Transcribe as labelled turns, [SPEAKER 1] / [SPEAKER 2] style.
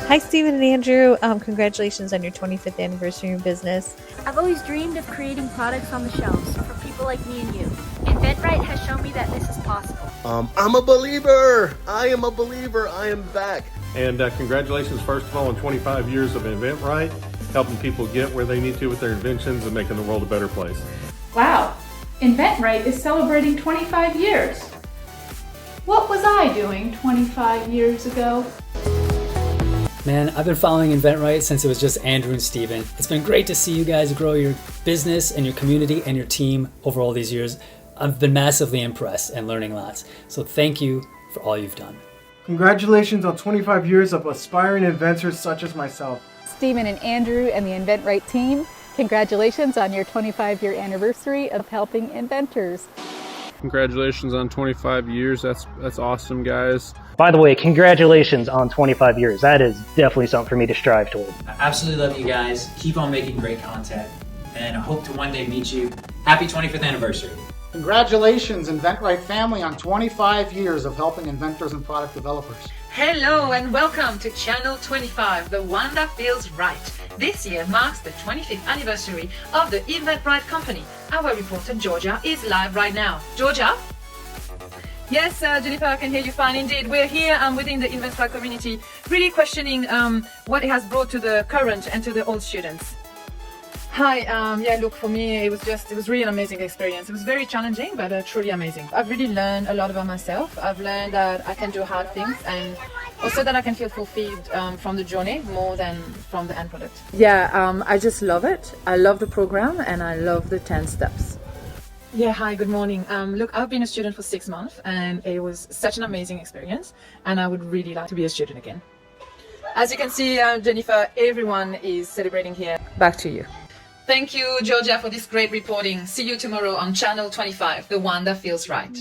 [SPEAKER 1] Hi, Stephen and Andrew. Congratulations on your 25th anniversary in business.
[SPEAKER 2] I've always dreamed of creating products on the shelves for people like me and you. inventRight has shown me that this is possible.
[SPEAKER 3] I'm a believer. I am a believer. I am back.
[SPEAKER 4] And congratulations, first of all, on 25 years of inventRight, helping people get where they need to with their inventions and making the world a better place.
[SPEAKER 5] Wow, inventRight is celebrating 25 years. What was I doing 25 years ago?
[SPEAKER 6] Man, I've been following inventRight since it was just Andrew and Steven. It's been great to see you guys grow your business and your community and your team over all these years. I've been massively impressed and learning lots. So thank you for all you've done.
[SPEAKER 7] Congratulations on 25 years of aspiring inventors such as myself.
[SPEAKER 8] Stephen and Andrew and the inventRight team, congratulations on your 25-year anniversary of helping inventors.
[SPEAKER 9] Congratulations on 25 years. That's awesome, guys.
[SPEAKER 10] By the way, congratulations on 25 years. That is definitely something for me to strive toward.
[SPEAKER 11] I absolutely love you guys. Keep on making great content, and I hope to one day meet you. Happy 25th anniversary.
[SPEAKER 12] Congratulations, inventRight family, on 25 years of helping inventors and product developers.
[SPEAKER 13] Hello and welcome to Channel 25, the one that feels right. This year marks the 25th anniversary of the inventRight company. Our reporter Georgia is live right now. Georgia? Yes, Jennifer, I can hear you fine indeed. We're here within the inventRight community, really questioning what it has brought to the current and to the old students. Hi, yeah, look, for me, it was really an amazing experience. It was very challenging, but truly amazing. I've really learned a lot about myself. I've learned that I can do hard things and also that I can feel fulfilled from the journey more than from the end product.
[SPEAKER 14] Yeah, I just love it. I love the program and I love the 10 steps.
[SPEAKER 13] Yeah, hi, good morning. Look, I've been a student for 6 months and it was such an amazing experience and I would really like to be a student again. As you can see, Jennifer, everyone is celebrating here.
[SPEAKER 14] Back to you.
[SPEAKER 13] Thank you, Georgia, for this great reporting. See you tomorrow on Channel 25, the one that feels right.